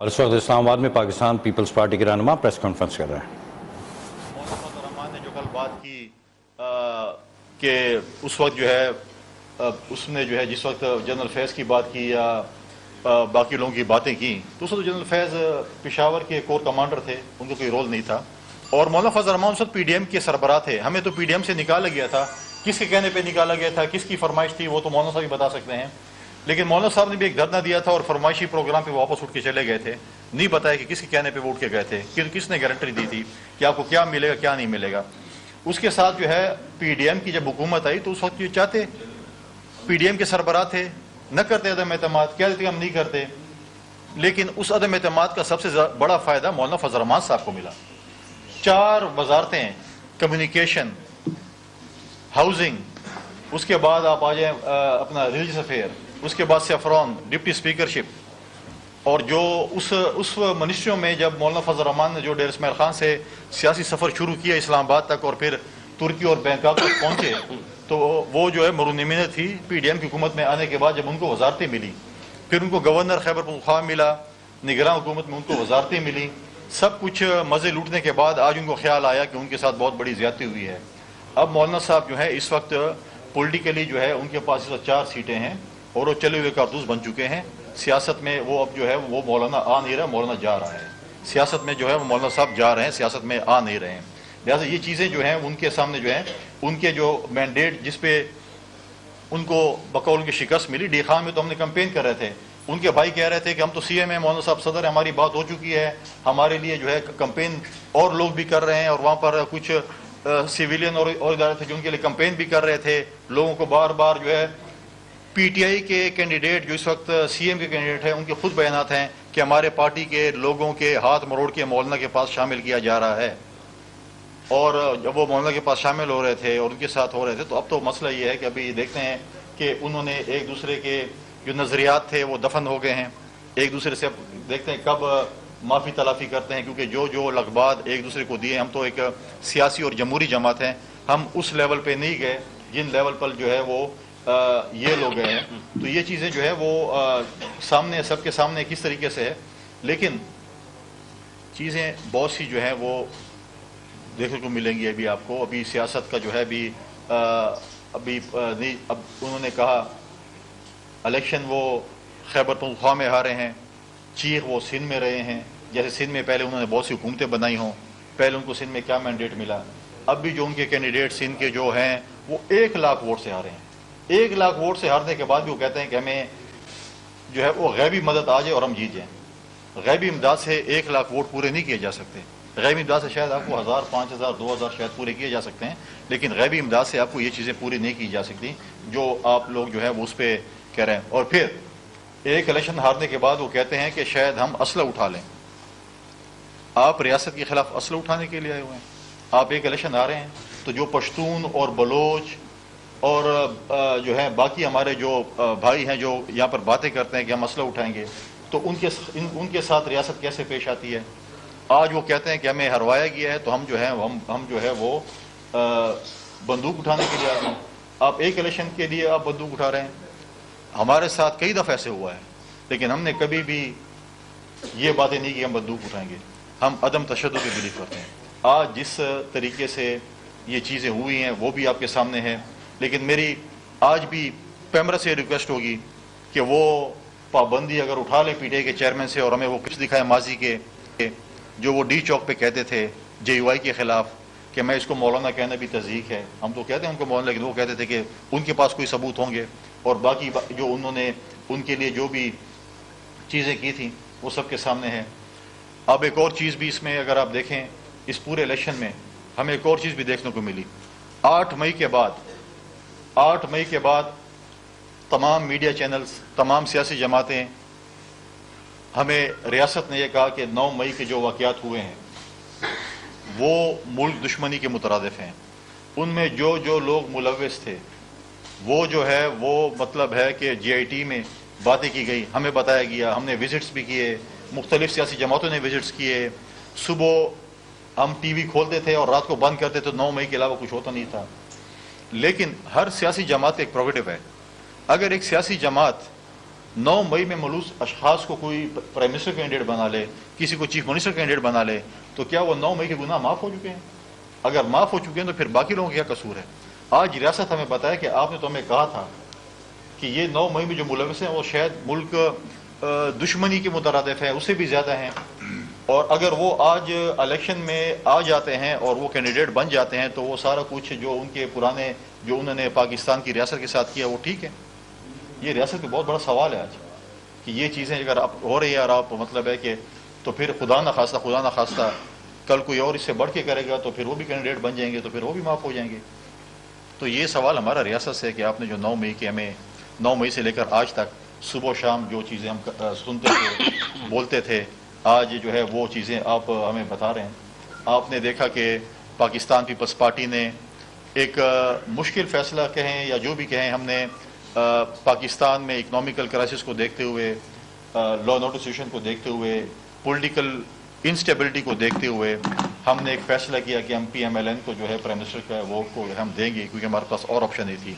اس وقت اسلام آباد میں پاکستان پیپلز پارٹی کے رہنما پریس کانفرنس کر رہے ہیں۔ مولانا الرحمان نے جو کل بات کی کہ اس وقت جو ہے اس نے جو ہے جس وقت جنرل فیض کی بات کی یا باقی لوگوں کی باتیں کی تو اس وقت جنرل فیض پشاور کے کور کمانڈر تھے، ان کو کوئی رول نہیں تھا، اور مولانا فضل الرحمان اس وقت پی ڈی ایم کے سربراہ تھے۔ ہمیں تو پی ڈی ایم سے نکالا گیا تھا، کس کے کہنے پہ نکالا گیا تھا، کس کی فرمائش تھی، وہ تو مولانا صاحب ہی بتا سکتے ہیں، لیکن مولانا صاحب نے بھی ایک دھرنا دیا تھا اور فرمائشی پروگرام پہ واپس اٹھ کے چلے گئے تھے، نہیں بتایا کہ کس کے کہنے پہ وہ اٹھ کے گئے تھے، کس نے گارنٹی دی تھی کہ آپ کو کیا ملے گا کیا نہیں ملے گا۔ اس کے ساتھ جو ہے پی ڈی ایم کی جب حکومت آئی تو اس وقت یہ چاہتے پی ڈی ایم کے سربراہ تھے، نہ کرتے عدم اعتماد، کہہ دیتے کہ ہم نہیں کرتے، لیکن اس عدم اعتماد کا سب سے بڑا فائدہ مولانا فضل الرحمان صاحب کو ملا۔ 4 وزارتیں، کمیونیکیشن، ہاؤسنگ، اس کے بعد آپ آ جائیں اپنا ریلیجس افیئر، اس کے بعد سیفران، ڈپٹی اسپیکرشپ، اور جو اس منسٹریوں میں جب مولانا فضل الرحمان نے جو ڈیر اسماعیل خان سے سیاسی سفر شروع کیا اسلام آباد تک اور پھر ترکی اور بینکاک تک پہنچے، تو وہ جو ہے مرونمینہ تھی پی ڈی ایم کی حکومت میں آنے کے بعد جب ان کو وزارتیں ملی، پھر ان کو گورنر خیبر پختونخوا ملا، نگراں حکومت میں ان کو وزارتیں ملی، سب کچھ مزے لوٹنے کے بعد آج ان کو خیال آیا کہ ان کے ساتھ بہت بڑی زیادتی ہوئی ہے۔ اب مولانا صاحب جو ہے اس وقت پولیٹیکلی جو ہے ان کے پاس اس وقت 4 سیٹیں ہیں اور وہ چلے ہوئے کارتوس بن چکے ہیں سیاست میں۔ وہ اب جو ہے وہ مولانا آ نہیں رہا، مولانا جا رہا ہے سیاست میں، جو ہے وہ مولانا صاحب جا رہے ہیں، سیاست میں آ نہیں رہے ہیں۔ لہٰذا یہ چیزیں جو ہیں ان کے سامنے جو ہیں ان کے جو مینڈیٹ جس پہ ان کو بقول کی شکست ملی، ڈی خان میں تو ہم نے کمپین کر رہے تھے، ان کے بھائی کہہ رہے تھے کہ ہم تو سی ایم ہیں، مولانا صاحب صدر ہیں، ہماری بات ہو چکی ہے، ہمارے لیے جو ہے کمپین اور لوگ بھی کر رہے ہیں، اور وہاں پر کچھ سویلین اور ادارے تھے جو ان کے لیے کمپین بھی کر رہے تھے، لوگوں کو بار بار جو ہے پی ٹی آئی کے کینڈیڈیٹ جو اس وقت سی ایم کے کینڈیڈیٹ ہیں ان کے خود بیانات ہیں کہ ہمارے پارٹی کے لوگوں کے ہاتھ مروڑ کے مولانا کے پاس شامل کیا جا رہا ہے، اور جب وہ مولانا کے پاس شامل ہو رہے تھے اور ان کے ساتھ ہو رہے تھے تو اب تو مسئلہ یہ ہے کہ ابھی دیکھتے ہیں کہ انہوں نے ایک دوسرے کے جو نظریات تھے وہ دفن ہو گئے ہیں، ایک دوسرے سے دیکھتے ہیں کب معافی تلافی کرتے ہیں، کیونکہ جو لقبات ایک دوسرے کو دیے، ہم تو ایک سیاسی اور جمہوری جماعت ہیں، ہم اس لیول پہ نہیں گئے جن لیول پر جو ہے وہ یہ لوگ گئے ہیں، تو یہ چیزیں جو ہے وہ سامنے سب کے سامنے کس طریقے سے ہے، لیکن چیزیں بہت سی جو ہیں وہ دیکھنے کو ملیں گی ابھی آپ کو۔ ابھی سیاست کا جو ہے ابھی نہیں، اب انہوں نے کہا الیکشن وہ خیبر پختونخوا میں ہارے ہیں، چیخ وہ سندھ میں رہے ہیں، جیسے سندھ میں پہلے انہوں نے بہت سی حکومتیں بنائی ہوں، پہلے ان کو سندھ میں کیا مینڈیٹ ملا، اب بھی جو ان کے کینڈیڈیٹ سندھ کے جو ہیں وہ 1 لاکھ ووٹ سے ہارے ہیں۔ 1 لاکھ ووٹ سے ہارنے کے بعد بھی وہ کہتے ہیں کہ ہمیں جو ہے وہ غیبی مدد آ جائے اور ہم جیت جائیں۔ غیبی امداد سے 1 لاکھ ووٹ پورے نہیں کیے جا سکتے، غیبی امداد سے شاید آپ کو 1000 5000 2000 شاید پورے کیے جا سکتے ہیں، لیکن غیبی امداد سے آپ کو یہ چیزیں پوری نہیں کی جا سکتی جو آپ لوگ جو ہے وہ اس پہ کہہ رہے ہیں۔ اور پھر ایک الیکشن ہارنے کے بعد وہ کہتے ہیں کہ شاید ہم اسلحہ اٹھا لیں۔ آپ ریاست کے خلاف اسلحہ اٹھانے کے لیے آئے ہوئے ہیں، آپ ایک الیکشن ہارے ہیں تو جو پشتون اور بلوچ اور جو ہے باقی ہمارے جو بھائی ہیں جو یہاں پر باتیں کرتے ہیں کہ ہم اسلحہ اٹھائیں گے، تو ان کے ساتھ ریاست کیسے پیش آتی ہے؟ آج وہ کہتے ہیں کہ ہمیں ہروایا گیا ہے تو ہم جو ہے وہ بندوق اٹھانے کے لیے آ رہے ہیں۔ آپ ایک الیکشن کے لیے آپ بندوق اٹھا رہے ہیں۔ ہمارے ساتھ کئی دفعہ ایسے ہوا ہے، لیکن ہم نے کبھی بھی یہ باتیں نہیں کہ ہم بندوق اٹھائیں گے، ہم عدم تشدد کی بلیف کرتے ہیں۔ آج جس طریقے سے یہ چیزیں ہوئی ہیں وہ بھی آپ کے سامنے ہے، لیکن میری آج بھی پیمرا سے ریکویسٹ ہوگی کہ وہ پابندی اگر اٹھا لیں پی ٹی آئی کے چیئرمین سے، اور ہمیں وہ کچھ دکھائے ماضی کے جو وہ ڈی چوک پہ کہتے تھے جے یو آئی کے خلاف کہ میں اس کو مولانا کہنا بھی تضحیق ہے، ہم تو کہتے ہیں ان کو مولانا، لیکن وہ کہتے تھے کہ ان کے پاس کوئی ثبوت ہوں گے، اور باقی جو انہوں نے ان کے لیے جو بھی چیزیں کی تھیں وہ سب کے سامنے ہے۔ اب ایک اور چیز بھی اس میں اگر آپ دیکھیں اس پورے الیکشن میں ہمیں ایک اور چیز بھی دیکھنے کو ملی۔ 8 مئی کے بعد تمام میڈیا چینلز، تمام سیاسی جماعتیں، ہمیں ریاست نے یہ کہا کہ 9 مئی کے جو واقعات ہوئے ہیں وہ ملک دشمنی کے مترادف ہیں، ان میں جو لوگ ملوث تھے وہ جو ہے وہ مطلب ہے کہ جے آئی ٹی میں باتیں کی گئی، ہمیں بتایا گیا، ہم نے وزٹس بھی کیے، مختلف سیاسی جماعتوں نے وزٹس کیے، صبح ہم ٹی وی کھولتے تھے اور رات کو بند کرتے تو 9 مئی کے علاوہ کچھ ہوتا نہیں تھا۔ لیکن ہر سیاسی جماعت ایک پروگیٹو ہے، اگر ایک سیاسی جماعت 9 مئی میں ملوث اشخاص کو کوئی پرائم منسٹر کینڈیڈیٹ بنا لے, کسی کو چیف منسٹر کینڈیڈیٹ بنا لے, تو کیا وہ 9 مئی کے گناہ معاف ہو چکے ہیں؟ اگر معاف ہو چکے ہیں تو پھر باقی لوگوں کا کیا قصور ہے؟ آج ریاست ہمیں بتایا کہ آپ نے تو ہمیں کہا تھا کہ یہ 9 مئی میں جو ملوث ہیں وہ شاید ملک دشمنی کے مترادف ہیں, اس سے بھی زیادہ ہیں, اور اگر وہ آج الیکشن میں آ جاتے ہیں اور وہ کینڈیڈیٹ بن جاتے ہیں تو وہ سارا کچھ جو ان کے پرانے جو انہوں نے پاکستان کی ریاست کے ساتھ کیا وہ ٹھیک ہے؟ یہ ریاست کا بہت بڑا سوال ہے آج کہ یہ چیزیں اگر آپ ہو رہی ہے اور آپ مطلب ہے کہ تو پھر خدا نہ خواستہ کل کوئی اور اس سے بڑھ کے کرے گا تو پھر وہ بھی کینڈیڈیٹ بن جائیں گے تو پھر وہ بھی معاف ہو جائیں گے. تو یہ سوال ہمارا ریاست سے ہے کہ آپ نے جو 9 مئی کے ہمیں 9 مئی سے لے کر آج تک صبح و شام جو چیزیں ہم سنتے تھے بولتے تھے, آج جو ہے وہ چیزیں آپ ہمیں بتا رہے ہیں. آپ نے دیکھا کہ پاکستان پیپلز پارٹی نے ایک مشکل فیصلہ کہیں یا جو بھی کہیں, ہم نے پاکستان میں اکنامیکل کرائسس کو دیکھتے ہوئے, لا اینڈ آرڈر سچویشن کو دیکھتے ہوئے, پولیٹیکل انسٹیبلٹی کو دیکھتے ہوئے ہم نے ایک فیصلہ کیا کہ ہم پی ایم ایل این کو جو ہے پرائم منسٹر کا وہ کو ہم دیں گے, کیونکہ ہمارے پاس اور آپشن نہیں تھی.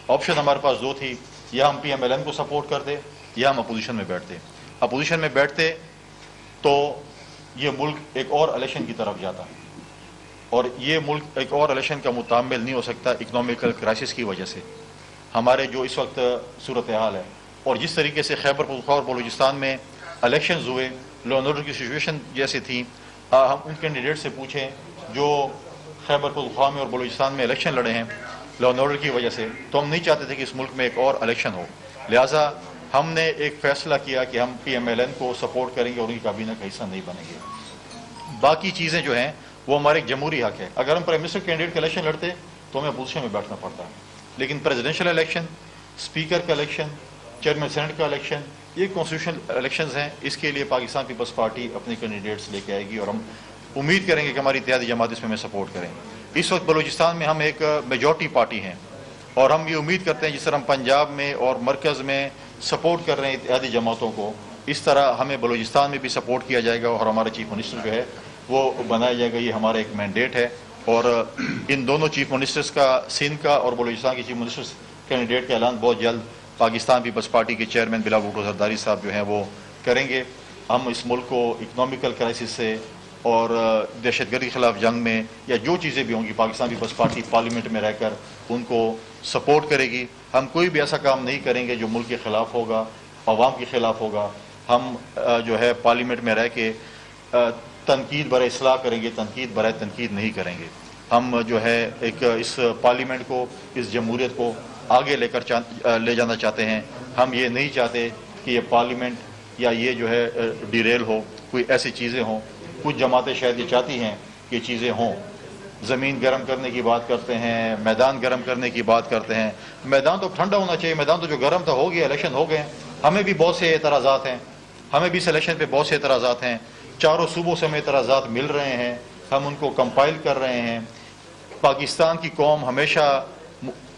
آپشن ہمارے پاس دو تھی, یا ہم پی ایم ایل این کو سپورٹ کرتے یا ہم اپوزیشن میں بیٹھتے. اپوزیشن میں بیٹھتے تو یہ ملک ایک اور الیکشن کی طرف جاتا, اور یہ ملک ایک اور الیکشن کا متحمل نہیں ہو سکتا اکنامیکل کرائسس کی وجہ سے. ہمارے جو اس وقت صورتحال ہے اور جس طریقے سے خیبر پختونخوا اور بلوچستان میں الیکشنز ہوئے, لا اینڈ آرڈر کی سچویشن جیسے تھی, ہم ان کینڈیڈیٹ سے پوچھیں جو خیبر پختونخوا میں اور بلوچستان میں الیکشن لڑے ہیں لا اینڈ آرڈر کی وجہ سے, تو ہم نہیں چاہتے تھے کہ اس ملک میں ایک اور الیکشن ہو. لہٰذا ہم نے ایک فیصلہ کیا کہ ہم پی ایم ایل این کو سپورٹ کریں گے اور ان کی کابینہ کا حصہ نہیں بنیں گے. باقی چیزیں جو ہیں وہ ہمارے ایک جمہوری حق ہے. اگر ہم پرائم منسٹر کینڈیڈیٹ کا الیکشن لڑتے تو ہمیں اپوزیشن میں بیٹھنا پڑتا ہے, لیکن پریزیڈنشل الیکشن, اسپیکر کا الیکشن, چیئرمین سینٹ کا الیکشن, یہ کانسٹیٹیوشنل الیکشنز ہیں. اس کے لیے پاکستان پیپلز پارٹی اپنے کینڈیڈیٹس لے کے آئے گی اور ہم امید کریں گے کہ ہماری اتحادی جماعت اس میں ہمیں سپورٹ کریں. اس وقت بلوچستان میں ہم ایک میجورٹی پارٹی ہیں اور ہم یہ امید کرتے ہیں جس طرح ہم پنجاب میں اور مرکز میں سپورٹ کر رہے ہیں اتحادی جماعتوں کو, اس طرح ہمیں بلوچستان میں بھی سپورٹ کیا جائے گا اور ہمارا چیف منسٹر جو ہے وہ بنایا جائے گا. یہ ہمارا ایک مینڈیٹ ہے, اور ان دونوں چیف منسٹرز کا, سندھ کا اور بلوچستان کے چیف منسٹرز کینڈیڈیٹ کا اعلان بہت جلد پاکستان پیپلز پارٹی کے چیئرمین بلاول بھٹو زرداری صاحب جو ہیں وہ کریں گے. ہم اس ملک کو اکنامیکل کرائسس سے اور دہشت گردی کے خلاف جنگ میں یا جو چیزیں بھی ہوں گی, پاکستان پیپلز پارٹی پارلیمنٹ میں رہ کر ان کو سپورٹ کرے گی. ہم کوئی بھی ایسا کام نہیں کریں گے جو ملک کے خلاف ہوگا, عوام کے خلاف ہوگا. ہم جو ہے پارلیمنٹ میں رہ کے تنقید برائے اصلاح کریں گے, تنقید برائے تنقید نہیں کریں گے. ہم جو ہے ایک اس پارلیمنٹ کو, اس جمہوریت کو آگے لے جانا چاہتے ہیں. ہم یہ نہیں چاہتے کہ یہ پارلیمنٹ یا یہ جو ہے ڈیریل ہو, کوئی ایسی چیزیں ہوں. کچھ جماعتیں شاید یہ چاہتی ہیں کہ چیزیں ہوں, زمین گرم کرنے کی بات کرتے ہیں, میدان گرم کرنے کی بات کرتے ہیں. میدان تو ٹھنڈا ہونا چاہیے, میدان تو جو گرم تھا ہو گیا, الیکشن ہو گئے. ہمیں بھی بہت سے اعتراضات ہیں, ہمیں بھی اس الیکشن پہ بہت سے اعتراضات ہیں. چاروں صوبوں سے ہمیں اعتراضات مل رہے ہیں, ہم ان کو کمپائل کر رہے ہیں. پاکستان کی قوم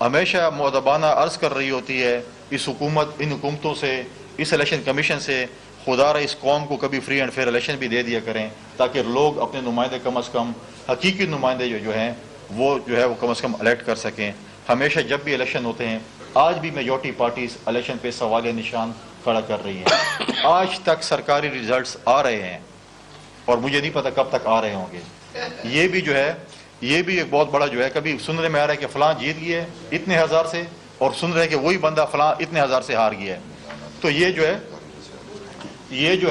ہمیشہ مؤدبانہ عرض کر رہی ہوتی ہے اس حکومت, ان حکومتوں سے, اس الیکشن کمیشن سے, خدا را اس قوم کو کبھی فری اینڈ فیئر الیکشن بھی دے دیا کریں تاکہ لوگ اپنے نمائندے کم از کم, حقیقی نمائندے جو ہیں وہ جو ہے وہ کم از کم الیکٹ کر سکیں. ہمیشہ جب بھی الیکشن ہوتے ہیں, آج بھی میجورٹی پارٹیز الیکشن پہ سوالیہ نشان کھڑا کر رہی ہیں. آج تک سرکاری ریزلٹس آ رہے ہیں اور مجھے نہیں پتا کب تک آ رہے ہوں گے. یہ بھی جو ہے, یہ بھی ایک بہت بڑا جو ہے, کبھی سننے میں آ رہا ہے کہ فلاں جیت گیا ہے اتنے ہزار سے, اور سن رہے ہیں کہ وہی بندہ فلاں اتنے ہزار سے ہار گیا ہے. تو یہ جو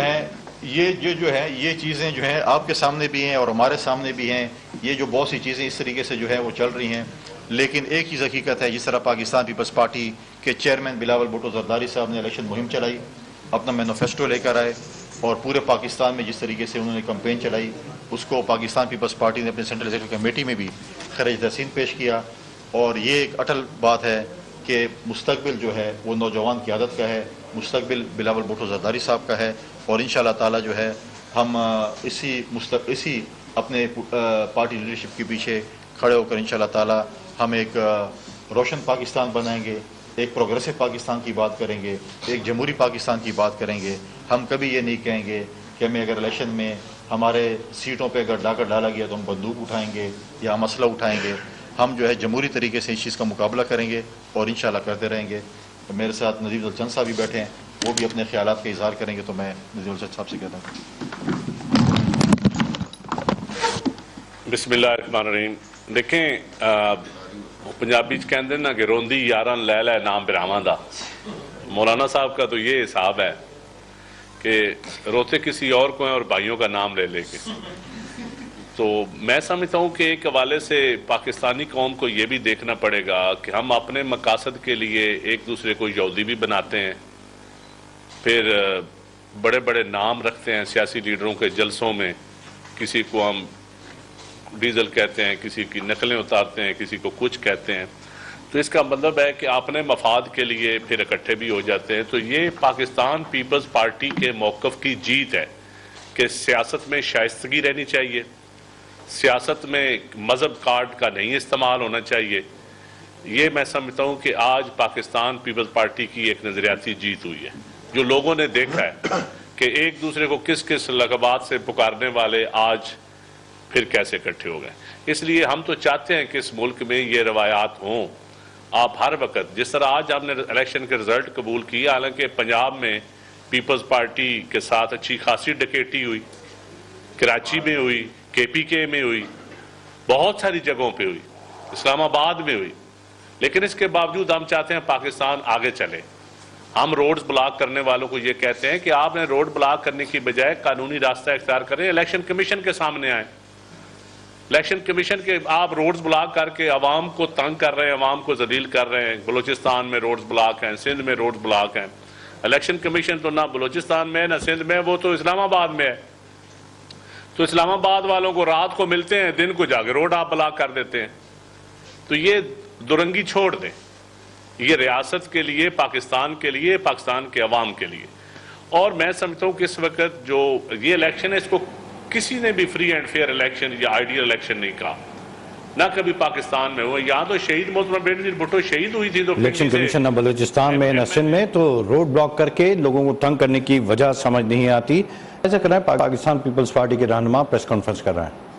ہے یہ چیزیں جو ہیں آپ کے سامنے بھی ہیں اور ہمارے سامنے بھی ہیں. یہ جو بہت سی چیزیں اس طریقے سے جو ہے وہ چل رہی ہیں, لیکن ایک چیز حقیقت ہے, جس طرح پاکستان پیپلز پارٹی کے چیئرمین بلاول بھٹو زرداری صاحب نے الیکشن مہم چلائی, اپنا مینیفیسٹو لے کر آئے, اور پورے پاکستان میں جس طریقے سے انہوں نے کمپین چلائی, اس کو پاکستان پیپلز پارٹی نے اپنے سینٹرل ایگزیکٹو کمیٹی میں بھی خراج تحسین پیش کیا. اور یہ ایک اٹل بات ہے کہ مستقبل جو ہے وہ نوجوان قیادت کا ہے, مستقبل بلاول بھٹو زرداری صاحب کا ہے, اور انشاءاللہ تعالی جو ہے ہم اسی اپنے پارٹی لیڈرشپ کے پیچھے کھڑے ہو کر انشاءاللہ تعالی ہم ایک روشن پاکستان بنائیں گے, ایک پروگریسو پاکستان کی بات کریں گے, ایک جمہوری پاکستان کی بات کریں گے. ہم کبھی یہ نہیں کہیں گے کہ ہمیں اگر الیکشن میں ہمارے سیٹوں پہ اگر ڈاکر ڈالا گیا تو ہم بندوق اٹھائیں گے یا ہم اسلحہ اٹھائیں گے. ہم جو ہے جمہوری طریقے سے اس چیز کا مقابلہ کریں گے اور انشاءاللہ کرتے رہیں گے. میرے ساتھ نذیر الچند صاحب بھی بیٹھے ہیں, وہ بھی اپنے خیالات کا اظہار کریں گے تو میں نذیر الاسد صاحب سے کہتا ہوں. بسم اللہ الرحمن الرحیم. دیکھیں پنجابی کہتے ہیں نا کہ روندی یاراں لے لے نام براواں دا. مولانا صاحب کا تو یہ حساب ہے کہ روتے کسی اور کو ہیں اور بھائیوں کا نام لے لے کے. تو میں سمجھتا ہوں کہ ایک حوالے سے پاکستانی قوم کو یہ بھی دیکھنا پڑے گا کہ ہم اپنے مقاصد کے لیے ایک دوسرے کو یہودی بھی بناتے ہیں, پھر بڑے بڑے نام رکھتے ہیں سیاسی لیڈروں کے جلسوں میں. کسی کو ہم ڈیزل کہتے ہیں, کسی کی نقلیں اتارتے ہیں, کسی کو کچھ کہتے ہیں. تو اس کا مطلب ہے کہ اپنے مفاد کے لیے پھر اکٹھے بھی ہو جاتے ہیں. تو یہ پاکستان پیپلز پارٹی کے موقف کی جیت ہے کہ سیاست میں شائستگی رہنی چاہیے, سیاست میں مذہب کارڈ کا نہیں استعمال ہونا چاہیے. یہ میں سمجھتا ہوں کہ آج پاکستان پیپلز پارٹی کی ایک نظریاتی جیت ہوئی ہے, جو لوگوں نے دیکھا ہے کہ ایک دوسرے کو کس کس لقبات سے پکارنے والے آج پھر کیسے اکٹھے ہو گئے. اس لیے ہم تو چاہتے ہیں کہ اس ملک میں یہ روایات ہوں. آپ ہر وقت جس طرح آج ہم نے الیکشن کے رزلٹ قبول کیے, حالانکہ پنجاب میں پیپلز پارٹی کے ساتھ اچھی خاصی ڈکیٹی ہوئی, کراچی میں ہوئی, کے پی کے میں ہوئی, بہت ساری جگہوں پہ ہوئی, اسلام آباد میں ہوئی. لیکن اس کے باوجود ہم چاہتے ہیں پاکستان آگے چلے. ہم روڈز بلاک کرنے والوں کو یہ کہتے ہیں کہ آپ نے روڈ بلاک کرنے کی بجائے قانونی راستہ اختیار کریں, الیکشن کمیشن کے سامنے آئیں. الیکشن کمیشن کے آپ روڈز بلاک کر کے عوام کو تنگ کر رہے ہیں, عوام کو ذلیل کر رہے ہیں. بلوچستان میں روڈز بلاک ہیں, سندھ میں روڈز بلاک ہیں. الیکشن کمیشن تو نہ بلوچستان میں ہے نہ سندھ میں, وہ تو اسلام آباد میں ہے. تو اسلام آباد والوں کو رات کو ملتے ہیں, دن کو جا کے روڈ آپ بلاک کر دیتے ہیں. تو یہ درنگی چھوڑ دیں. یہ ریاست کے لیے, پاکستان کے لیے, پاکستان کے عوام کے لیے. اور میں سمجھتا ہوں کہ اس وقت جو یہ الیکشن ہے, اس کو کسی نے بھی فری اینڈ فیئر الیکشن یا آئیڈیل الیکشن نہیں کہا, نہ کبھی پاکستان میں ہوا. یہاں تو شہید محترمہ بے نظیر بھٹو شہید ہوئی تھی, تو الیکشن کمیشن نہ بلوچستان میں نہ سندھ میں تو روڈ بلاک کر کے لوگوں کو تنگ کرنے کی وجہ سمجھ نہیں آتی. ایسا کر رہے ہیں پاکستان پیپلز پارٹی کے رہنما پریس کانفرنس کر رہے ہیں.